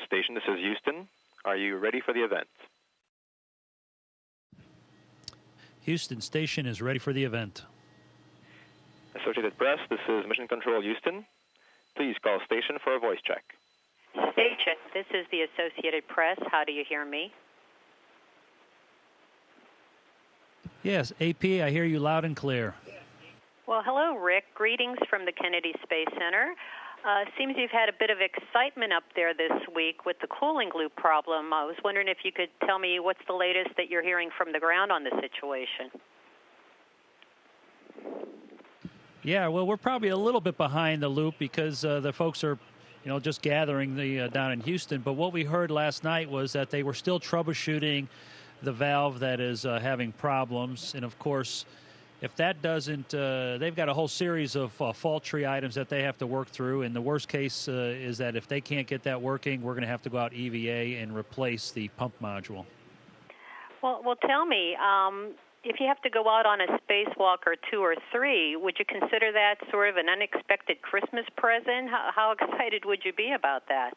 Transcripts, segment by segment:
Station, this is Houston. Are you ready for the event? Houston Station is ready for the event. Associated Press, this is Mission Control Houston. Please call station for a voice check. Station, this is the Associated Press. How do you hear me? Yes, AP, I hear you loud and clear. Well, hello, Rick. Greetings from the Kennedy Space Center. Seems you've had a bit of excitement up there this week with the cooling loop problem. I was wondering if you could tell me what's the latest that you're hearing from the ground on the situation. Yeah, well, we're probably a little bit behind the loop because the folks are, just gathering down in Houston. But what we heard last night was that they were still troubleshooting the valve that is having problems. And, of course, if that doesn't, they've got a whole series of fault tree items that they have to work through. And the worst case is that if they can't get that working, we're going to have to go out EVA and replace the pump module. Well, tell me, if you have to go out on a spacewalk or 2 or 3, would you consider that sort of an unexpected Christmas present? How excited would you be about that?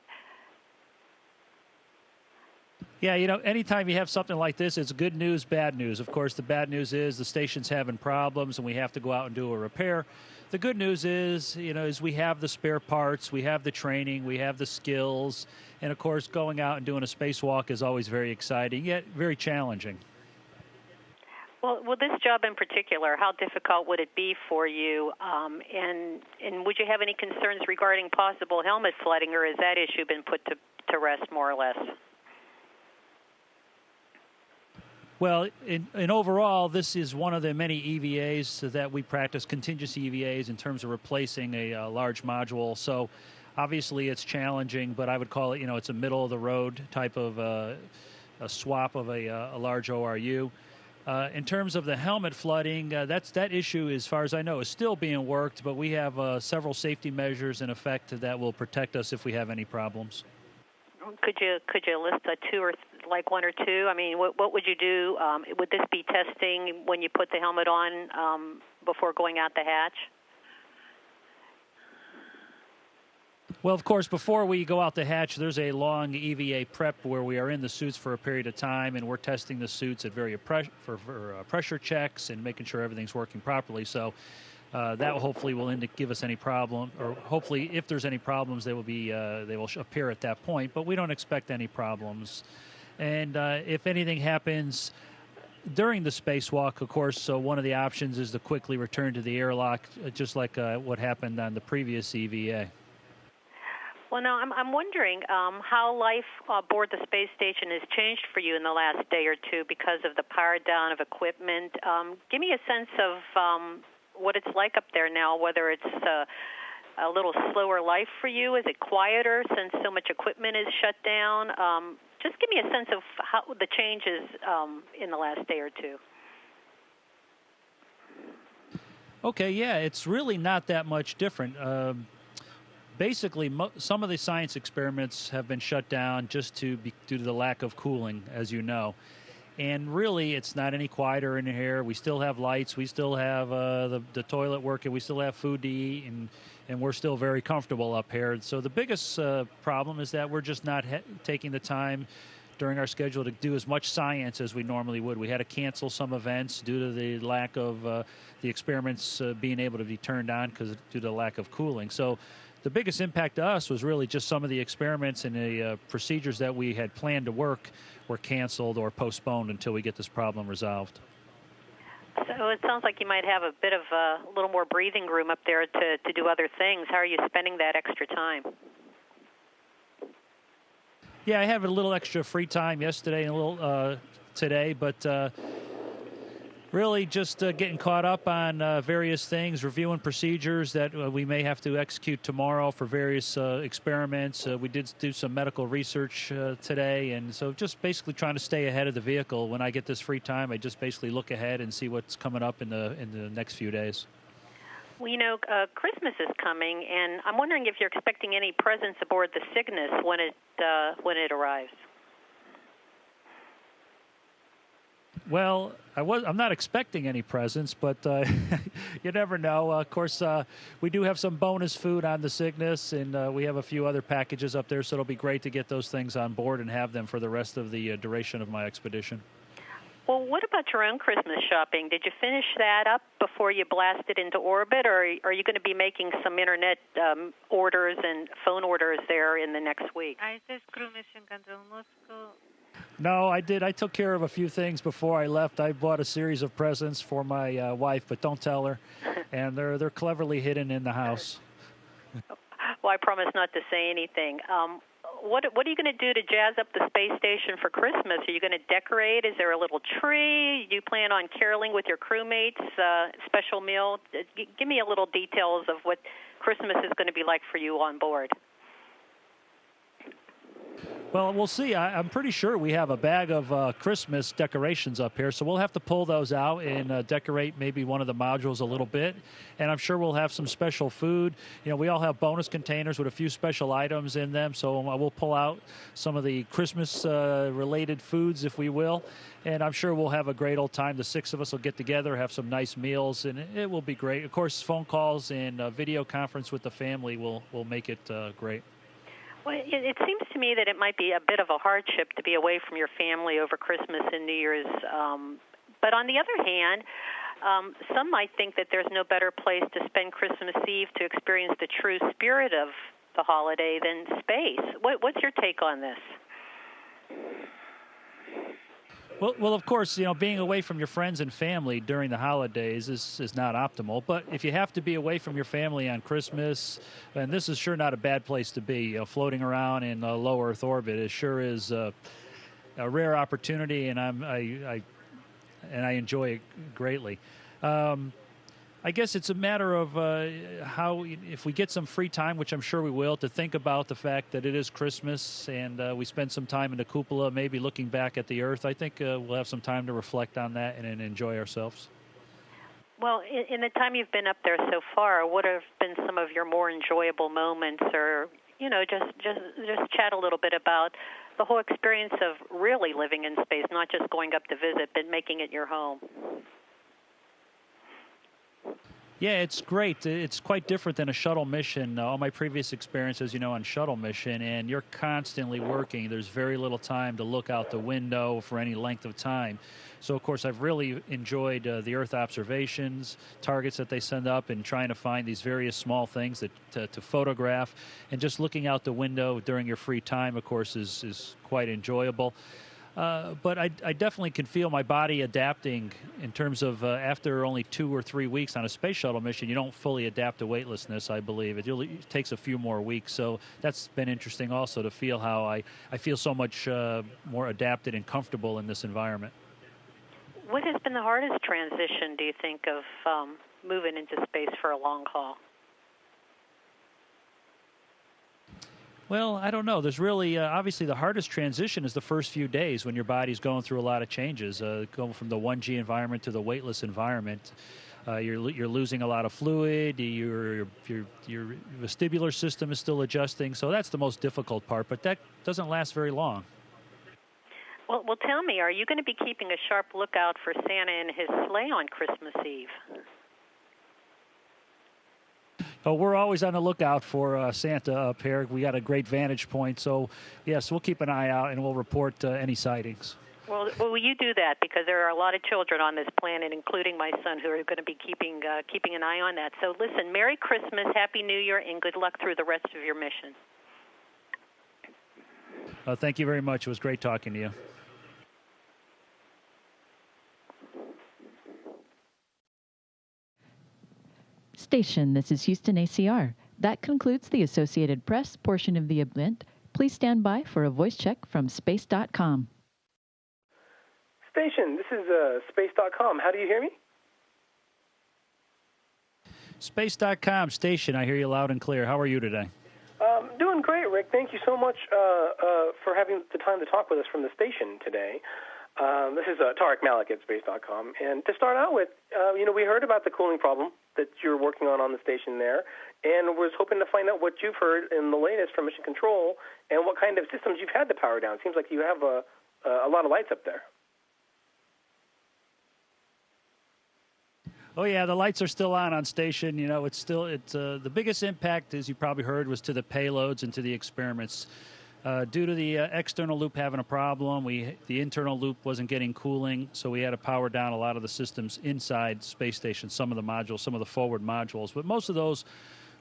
Yeah, anytime you have something like this, it's good news, bad news. Of course, the bad news is the station's having problems and we have to go out and do a repair. The good news is, is we have the spare parts, we have the training, we have the skills. And, of course, going out and doing a spacewalk is always very exciting, yet very challenging. Well, this job in particular, how difficult would it be for you? And would you have any concerns regarding possible helmet flooding, or has that issue been put to rest more or less? Well, in overall, this is one of the many EVAs that we practice, contingency EVAs, in terms of replacing a large module. So obviously it's challenging, but I would call it, it's a middle-of-the-road type of a swap of a large ORU. In terms of the helmet flooding, that issue, as far as I know, is still being worked, but we have several safety measures in effect that will protect us if we have any problems. Could you list one or two? I mean, what would you do? Would this be testing when you put the helmet on before going out the hatch? Well, of course, before we go out the hatch, there's a long EVA prep where we are in the suits for a period of time, and we're testing the suits at for pressure checks and making sure everything's working properly. So that hopefully will give us any problem, or hopefully, if there's any problems, they will appear at that point. But we don't expect any problems. And if anything happens during the spacewalk, of course, so one of the options is to quickly return to the airlock, just like what happened on the previous EVA. Well, now, I'm wondering how life aboard the space station has changed for you in the last day or two because of the power down of equipment. Give me a sense of what it's like up there now, whether it's a little slower life for you. Is it quieter since so much equipment is shut down? Just give me a sense of how the changes in the last day or two. Okay, yeah, it's really not that much different. Basically, some of the science experiments have been shut down just due to the lack of cooling, as you know. And really, it's not any quieter in here. We still have lights. We still have the toilet working. We still have food to eat, and we're still very comfortable up here. So the biggest problem is that we're just not taking the time during our schedule to do as much science as we normally would. We had to cancel some events due to the lack of the experiments being able to be turned on due to the lack of cooling. So the biggest impact to us was really just some of the experiments and the procedures that we had planned to work were canceled or postponed until we get this problem resolved. So it sounds like you might have a bit of a little more breathing room up there to do other things. How are you spending that extra time? Yeah, I have a little extra free time yesterday and a little today, but really just getting caught up on various things, reviewing procedures that we may have to execute tomorrow for various experiments. We did do some medical research today, and so just basically trying to stay ahead of the vehicle. When I get this free time, I just basically look ahead and see what's coming up in the next few days. Well, Christmas is coming, and I'm wondering if you're expecting any presents aboard the Cygnus when it arrives. Well, I'm not expecting any presents, but you never know. Of course, we do have some bonus food on the Cygnus, and we have a few other packages up there, so it'll be great to get those things on board and have them for the rest of the duration of my expedition. Well, what about your own Christmas shopping? Did you finish that up before you blasted into orbit, or are you going to be making some internet orders and phone orders there in the next week? Crew Mission Control Moscow. No, I did. I took care of a few things before I left. I bought a series of presents for my wife, but don't tell her. And they're cleverly hidden in the house. Well, I promise not to say anything. What are you going to do to jazz up the space station for Christmas? Are you going to decorate? Is there a little tree? Do you plan on caroling with your crewmates? Special meal? Give me a little details of what Christmas is going to be like for you on board. Well, we'll see. I'm pretty sure we have a bag of Christmas decorations up here, so we'll have to pull those out and decorate maybe one of the modules a little bit. And I'm sure we'll have some special food. You know, we all have bonus containers with a few special items in them, so we'll pull out some of the Christmas-related foods, if we will. And I'm sure we'll have a great old time. The 6 of us will get together, have some nice meals, and it will be great. Of course, phone calls and video conference with the family will make it great. Well, it seems to me that it might be a bit of a hardship to be away from your family over Christmas and New Year's. But on the other hand, some might think that there's no better place to spend Christmas Eve to experience the true spirit of the holiday than space. What's your take on this? Well, of course, you know, being away from your friends and family during the holidays is not optimal. But if you have to be away from your family on Christmas, and this is sure not a bad place to be, you know, floating around in low Earth orbit, it sure is a rare opportunity, and I enjoy it greatly. I guess it's a matter of how, if we get some free time, which I'm sure we will, to think about the fact that it is Christmas and we spend some time in the cupola, maybe looking back at the Earth. I think we'll have some time to reflect on that and enjoy ourselves. Well, in the time you've been up there so far, what have been some of your more enjoyable moments, or just chat a little bit about the whole experience of really living in space, not just going up to visit, but making it your home? Yeah, it's great. It's quite different than a shuttle mission. All my previous experiences, you know, on shuttle mission, and you're constantly working. There's very little time to look out the window for any length of time. So, of course, I've really enjoyed the Earth observations, targets that they send up, and trying to find these various small things to photograph. And just looking out the window during your free time, of course, is quite enjoyable. But I definitely can feel my body adapting in terms of after only 2 or 3 weeks on a space shuttle mission, you don't fully adapt to weightlessness, I believe. It takes a few more weeks. So that's been interesting also to feel how I feel so much more adapted and comfortable in this environment. What has been the hardest transition, do you think, of moving into space for a long haul? Well, I don't know. There's really, obviously, the hardest transition is the first few days when your body's going through a lot of changes, going from the 1G environment to the weightless environment. You're losing a lot of fluid. Your vestibular system is still adjusting. So that's the most difficult part, but that doesn't last very long. Well, tell me, are you going to be keeping a sharp lookout for Santa and his sleigh on Christmas Eve? Oh, we're always on the lookout for Santa up here. We got a great vantage point, so yes, we'll keep an eye out and we'll report any sightings. Well, you do that, because there are a lot of children on this planet, including my son, who are going to be keeping an eye on that. So listen, Merry Christmas, Happy New Year, and good luck through the rest of your mission. Thank you very much. It was great talking to you. Station, this is Houston ACR. That concludes the Associated Press portion of the event. Please stand by for a voice check from space.com. Station, this is space.com. How do you hear me? Space.com, station. I hear you loud and clear. How are you today? Doing great, Rick. Thank you so much for having the time to talk with us from the station today. This is Tarek Malik at Space.com. And to start out with, we heard about the cooling problem that you're working on the station there, and was hoping to find out what you've heard in the latest from Mission Control and what kind of systems you've had to power down. It seems like you have a lot of lights up there. Oh yeah, the lights are still on station. You know, it's the biggest impact, as you probably heard, was to the payloads and to the experiments. Due to the external loop having a problem, the internal loop wasn't getting cooling, so we had to power down a lot of the systems inside space station, some of the modules, some of the forward modules. But most of those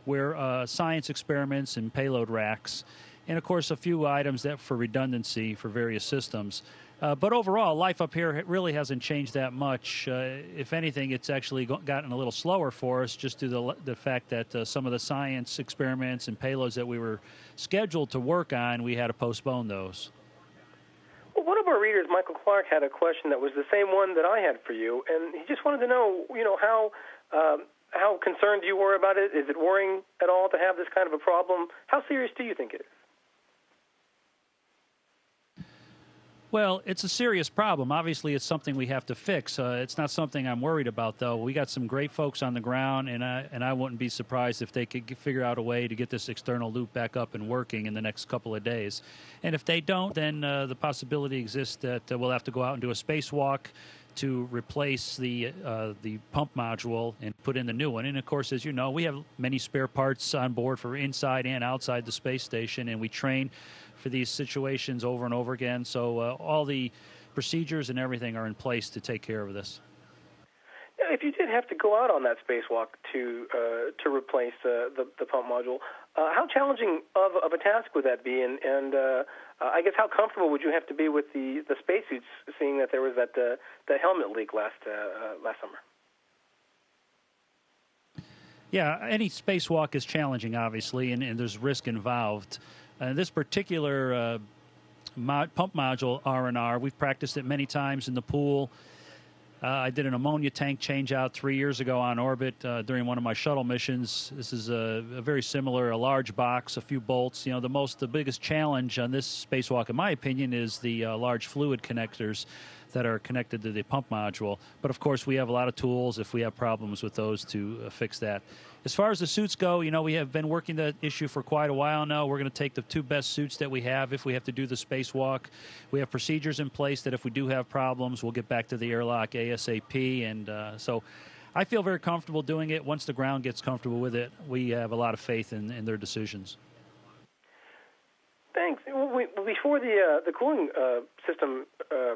were science experiments and payload racks, and of course a few items that for redundancy for various systems. But overall, life up here really hasn't changed that much. If anything, it's actually gotten a little slower for us just due to the fact that some of the science experiments and payloads that we were scheduled to work on, we had to postpone those. Well, one of our readers, Michael Clark, had a question that was the same one that I had for you, and he just wanted to know, how concerned you were about it. Is it worrying at all to have this kind of a problem? How serious do you think it is? Well, it's a serious problem. Obviously, it's something we have to fix. It's not something I'm worried about, though. We got some great folks on the ground, and I wouldn't be surprised if they could figure out a way to get this external loop back up and working in the next couple of days. And if they don't, then the possibility exists that we'll have to go out and do a spacewalk to replace the pump module and put in the new one. And, of course, as you know, we have many spare parts on board for inside and outside the space station, and we train for these situations over and over again. So all the procedures and everything are in place to take care of this. Now, if you did have to go out on that spacewalk to replace the pump module, how challenging of a task would that be? And I guess how comfortable would you have to be with the spacesuits, seeing that there was that helmet leak last summer? Yeah, any spacewalk is challenging, obviously, and there's risk involved. This particular pump module, R&R, we've practiced it many times in the pool. I did an ammonia tank change-out 3 years ago on orbit during one of my shuttle missions. This is a very similar, a large box, a few bolts. You know, the biggest challenge on this spacewalk, in my opinion, is the large fluid connectors that are connected to the pump module. But, of course, we have a lot of tools if we have problems with those to fix that. As far as the suits go, you know, we have been working that issue for quite a while now. We're going to take the two best suits that we have if we have to do the spacewalk. We have procedures in place that if we do have problems, we'll get back to the airlock ASAP. And so I feel very comfortable doing it. Once the ground gets comfortable with it, we have a lot of faith in their decisions. Thanks. Before the cooling system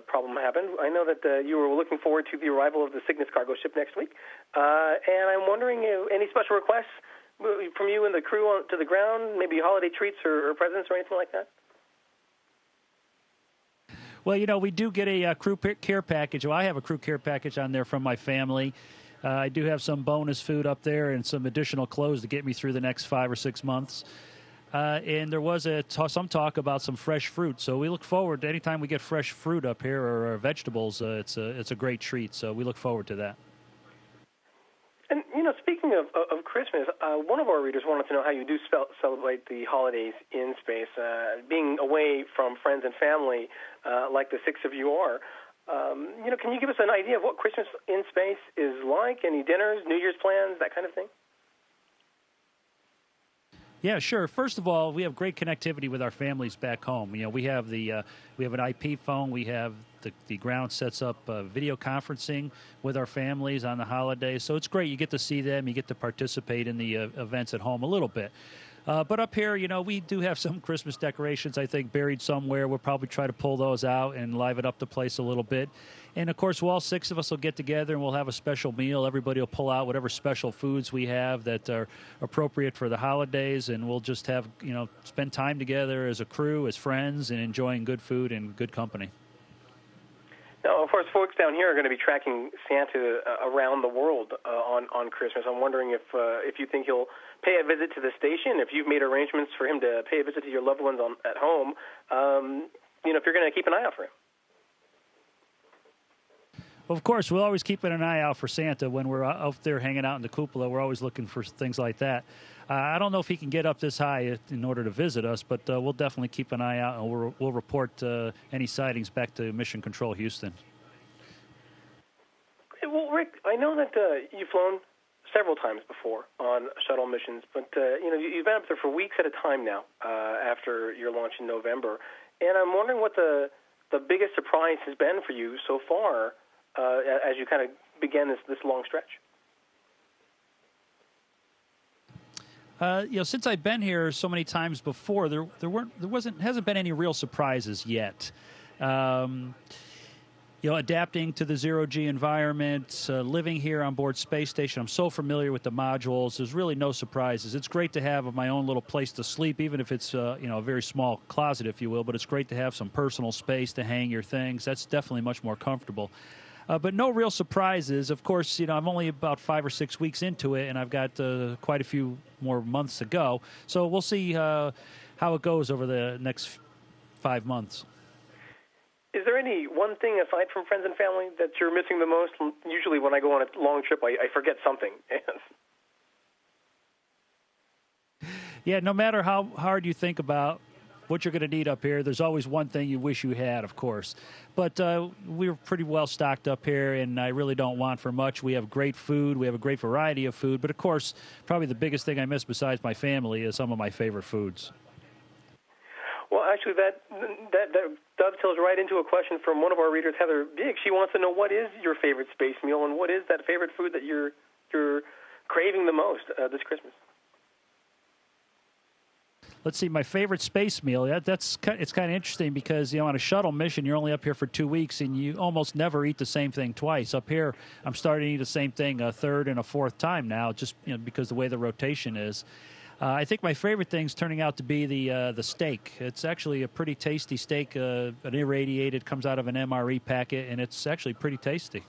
problem happened, I know that you were looking forward to the arrival of the Cygnus cargo ship next week, and I'm wondering any special requests from you and the crew to the ground, maybe holiday treats or presents or anything like that? Well, you know, we do get a crew care package. Well, I have a crew care package on there from my family. I do have some bonus food up there and some additional clothes to get me through the next 5 or 6 months. And there was some talk about some fresh fruit. So we look forward to anytime we get fresh fruit up here or vegetables. It's a great treat. So we look forward to that. And, you know, speaking of Christmas, one of our readers wanted to know how you do celebrate the holidays in space. Being away from friends and family like the six of you are, you know, can you give us an idea of what Christmas in space is like? Any dinners, New Year's plans, that kind of thing? Yeah, sure. First of all, we have great connectivity with our families back home. You know, we have an IP phone. We have the ground sets up video conferencing with our families on the holidays. So it's great. You get to see them. You get to participate in the events at home a little bit. But up here, you know, we do have some Christmas decorations, I think, buried somewhere. We'll probably try to pull those out and liven up the place a little bit. And, of course, all six of us will get together and we'll have a special meal. Everybody will pull out whatever special foods we have that are appropriate for the holidays, and we'll just have, you know, spend time together as a crew, as friends, and enjoying good food and good company. Now, of course, folks down here are going to be tracking Santa around the world on Christmas. I'm wondering if you think he'll pay a visit to the station, if you've made arrangements for him to pay a visit to your loved ones at home, you know, if you're going to keep an eye out for him. Well, of course, we'll always keep an eye out for Santa when we're out there hanging out in the cupola. We're always looking for things like that. I don't know if he can get up this high in order to visit us, but we'll definitely keep an eye out, and we'll report any sightings back to Mission Control Houston. Well, Rick, I know that you've flown several times before on shuttle missions, but you know, you've been up there for weeks at a time now after your launch in November, and I'm wondering what the biggest surprise has been for you so far as you kind of began this long stretch. Since I've been here so many times before, hasn't been any real surprises yet. Adapting to the zero-G environment, living here on board Space Station, I'm so familiar with the modules. There's really no surprises. It's great to have my own little place to sleep, even if it's a very small closet, if you will. But it's great to have some personal space to hang your things. That's definitely much more comfortable. But no real surprises. Of course, I'm only about 5 or 6 weeks into it, and I've got quite a few more months to go. So we'll see how it goes over the next 5 months. Is there any one thing, aside from friends and family, that you're missing the most? Usually when I go on a long trip, I forget something. Yeah, no matter how hard you think about what you're going to need up here, there's always one thing you wish you had, of course. But we're pretty well stocked up here, and I really don't want for much. We have great food. We have a great variety of food. But, of course, probably the biggest thing I miss besides my family is some of my favorite foods. Well, actually, that dovetails right into a question from one of our readers, Heather Biggs. She wants to know, what is your favorite space meal, and what is that favorite food that you're craving the most this Christmas? Let's see, my favorite space meal. It's kind of interesting because, on a shuttle mission, you're only up here for 2 weeks, and you almost never eat the same thing twice. Up here, I'm starting to eat the same thing a third and a fourth time now, just because the way the rotation is. I think my favorite thing's turning out to be the steak. It's actually a pretty tasty steak, an irradiated, comes out of an MRE packet, and it's actually pretty tasty.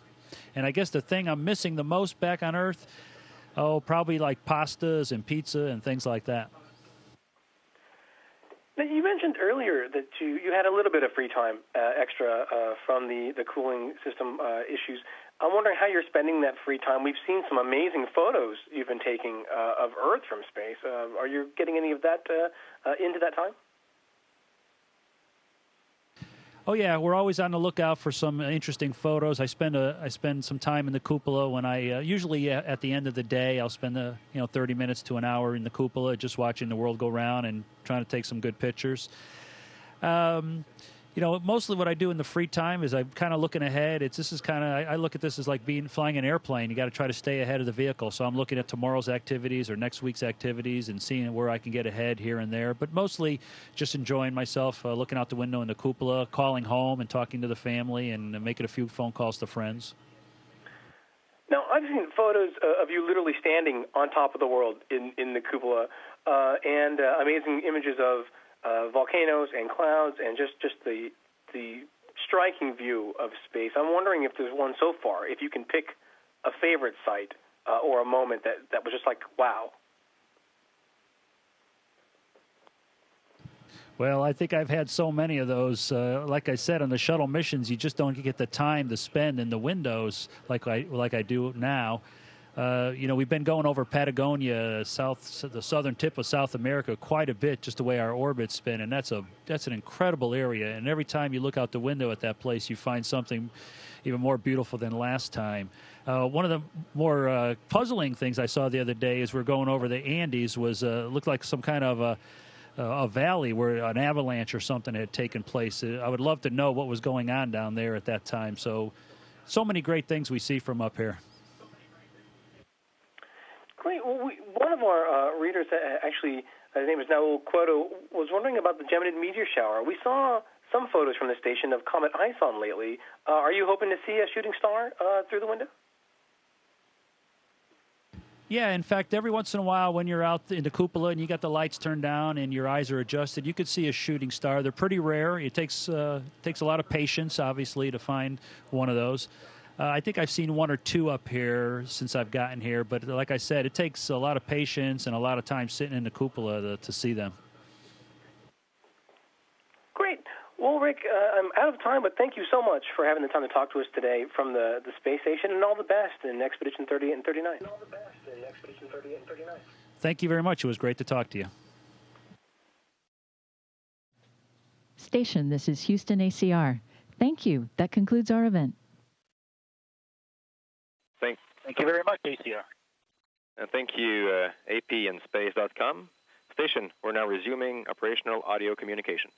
And I guess the thing I'm missing the most back on Earth, probably like pastas and pizza and things like that. Now, you mentioned earlier that you had a little bit of free time extra from the cooling system issues. I'm wondering how you're spending that free time. We've seen some amazing photos you've been taking of Earth from space. Are you getting any of that into that time? Oh yeah, we're always on the lookout for some interesting photos. I spend some time in the cupola when I usually at the end of the day I'll spend 30 minutes to an hour in the cupola just watching the world go round and trying to take some good pictures. Mostly what I do in the free time is I'm kind of looking ahead. I look at this as like flying an airplane. You got to try to stay ahead of the vehicle. So I'm looking at tomorrow's activities or next week's activities and seeing where I can get ahead here and there. But mostly just enjoying myself, looking out the window in the cupola, calling home and talking to the family and making a few phone calls to friends. Now, I've seen photos of you literally standing on top of the world in the cupola and amazing images of volcanoes and clouds and just the striking view of space. I'm wondering if there's one so far, if you can pick a favorite site or a moment that was just like, wow. Well, I think I've had so many of those. Like I said, on the shuttle missions, you just don't get the time to spend in the windows like I do now. We've been going over Patagonia, the southern tip of South America, quite a bit, just the way our orbits spin, and that's an incredible area. And every time you look out the window at that place, you find something even more beautiful than last time. One of the more puzzling things I saw the other day as we're going over the Andes was looked like some kind of a valley where an avalanche or something had taken place. I would love to know what was going on down there at that time. So many great things we see from up here. Great. Well, one of our readers, actually, his name is Naul Quoto, was wondering about the Geminid meteor shower. We saw some photos from the station of Comet Ison lately. Are you hoping to see a shooting star through the window? Yeah, in fact, every once in a while when you're out in the cupola and you got the lights turned down and your eyes are adjusted, you could see a shooting star. They're pretty rare. It takes a lot of patience, obviously, to find one of those. I think I've seen one or two up here since I've gotten here, but like I said, it takes a lot of patience and a lot of time sitting in the cupola to see them. Great. Well, Rick, I'm out of time, but thank you so much for having the time to talk to us today from the space station, and all the best in Expedition 38 and 39. Thank you very much. It was great to talk to you. Station, this is Houston ACR. Thank you. That concludes our event. Thank you very much, ACR. And thank you, AP and Space.com. Station, we're now resuming operational audio communications.